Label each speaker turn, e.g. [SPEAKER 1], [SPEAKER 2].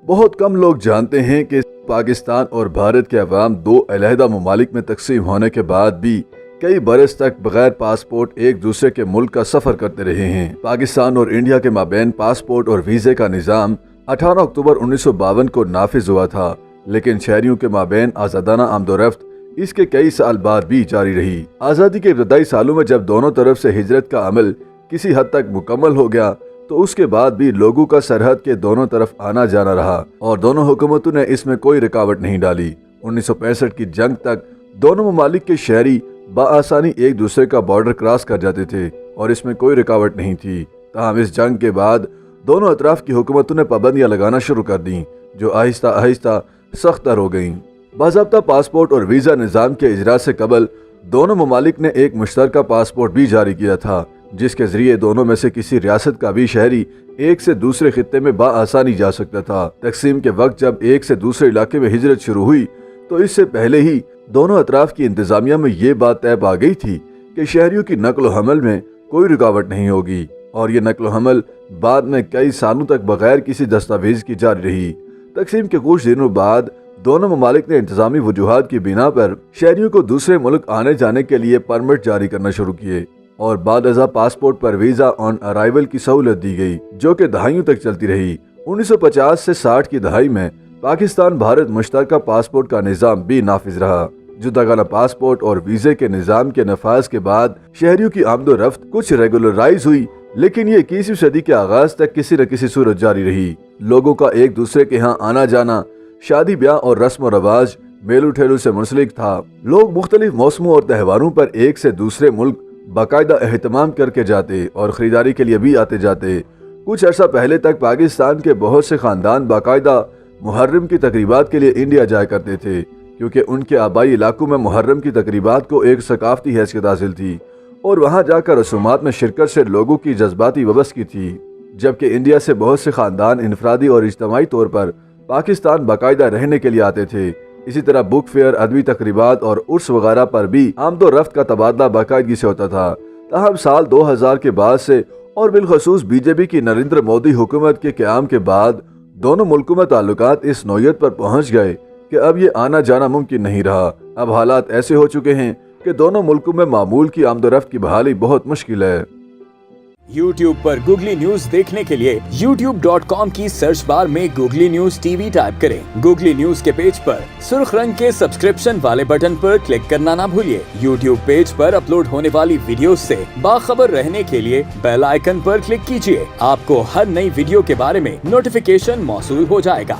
[SPEAKER 1] بہت کم لوگ جانتے ہیں کہ پاکستان اور بھارت کے عوام دو علیحدہ ممالک میں تقسیم ہونے کے بعد بھی کئی برس تک بغیر پاسپورٹ ایک دوسرے کے ملک کا سفر کرتے رہے ہیں۔ پاکستان اور انڈیا کے مابین پاسپورٹ اور ویزے کا نظام 18 اکتوبر 1952 کو نافذ ہوا تھا، لیکن شہریوں کے مابین آزادانہ آمد و رفت اس کے کئی سال بعد بھی جاری رہی۔ آزادی کے ابتدائی سالوں میں جب دونوں طرف سے ہجرت کا عمل کسی حد تک مکمل ہو گیا تو اس کے بعد بھی لوگوں کا سرحد کے دونوں طرف آنا جانا رہا اور دونوں حکومتوں نے اس میں کوئی رکاوٹ نہیں ڈالی۔ 1965 کی جنگ تک دونوں ممالک کے شہری بآسانی ایک دوسرے کا بارڈر کراس کر جاتے تھے اور اس میں کوئی رکاوٹ نہیں تھی۔ تاہم اس جنگ کے بعد دونوں اطراف کی حکومتوں نے پابندیاں لگانا شروع کر دیں جو آہستہ آہستہ سخت تر ہو گئیں۔ باضابطہ پاسپورٹ اور ویزا نظام کے اجرا سے قبل دونوں ممالک نے ایک مشترکہ پاسپورٹ بھی جاری کیا تھا، جس کے ذریعے دونوں میں سے کسی ریاست کا بھی شہری ایک سے دوسرے خطے میں بآسانی جا سکتا تھا۔ تقسیم کے وقت جب ایک سے دوسرے علاقے میں ہجرت شروع ہوئی تو اس سے پہلے ہی دونوں اطراف کی انتظامیہ میں یہ بات طے پا گئی تھی کہ شہریوں کی نقل و حمل میں کوئی رکاوٹ نہیں ہوگی، اور یہ نقل و حمل بعد میں کئی سالوں تک بغیر کسی دستاویز کی جاری رہی۔ تقسیم کے کچھ دنوں بعد دونوں ممالک نے انتظامی وجوہات کی بنا پر شہریوں کو دوسرے ملک آنے جانے کے لیے پرمٹ جاری کرنا شروع کیے اور بعد ازاں پاسپورٹ پر ویزا آن ارائیول کی سہولت دی گئی، جو کہ دہائیوں تک چلتی رہی۔ 1950 سے 60 کی دہائی میں پاکستان بھارت مشترکہ پاسپورٹ کا نظام بھی نافذ رہا۔ جداگانہ پاسپورٹ اور ویزے کے نظام کے نفاذ کے بعد شہریوں کی آمد و رفت کچھ ریگولرائز ہوئی، لیکن یہ 21ویں صدی کے آغاز تک کسی نہ کسی صورت جاری رہی۔ لوگوں کا ایک دوسرے کے ہاں آنا جانا شادی بیاہ اور رسم و رواج میلوں ٹھیلوں سے منسلک تھا۔ لوگ مختلف موسموں اور تہواروں پر ایک سے دوسرے ملک باقاعدہ اہتمام کر کے جاتے اور خریداری کے لیے بھی آتے جاتے۔ کچھ عرصہ پہلے تک پاکستان کے بہت سے خاندان باقاعدہ محرم کی تقریبات کے لیے انڈیا جایا کرتے تھے، کیونکہ ان کے آبائی علاقوں میں محرم کی تقریبات کو ایک ثقافتی حیثیت حاصل تھی اور وہاں جا کر رسومات میں شرکت سے لوگوں کی جذباتی وابستگی تھی۔ جبکہ انڈیا سے بہت سے خاندان انفرادی اور اجتماعی طور پر پاکستان باقاعدہ رہنے کے لیے آتے تھے۔ اسی طرح بک فیئر، ادبی تقریبات اور عرس وغیرہ پر بھی آمد و رفت کا تبادلہ باقاعدگی سے ہوتا تھا۔ تاہم سال 2000 کے بعد سے اور بالخصوص بی جے پی کی نریندر مودی حکومت کے قیام کے بعد دونوں ملکوں میں تعلقات اس نوعیت پر پہنچ گئے کہ اب یہ آنا جانا ممکن نہیں رہا۔ اب حالات ایسے ہو چکے ہیں کہ دونوں ملکوں میں معمول کی آمد و رفت کی بحالی بہت مشکل ہے۔
[SPEAKER 2] YouTube پر گوگلی نیوز دیکھنے کے لیے youtube.com کی سرچ بار میں googly news T V type کریں۔ گوگلی نیوز کے پیج پر سرخ رنگ کے سبسکرپشن والے بٹن پر کلک کرنا نہ بھولیے۔ YouTube پیج پر اپلوڈ ہونے والی ویڈیوز سے باخبر رہنے کے لیے بیل آئیکن پر کلک کیجیے۔ آپ کو ہر نئی ویڈیو کے بارے میں نوٹیفیکیشن موصول ہو جائے گا۔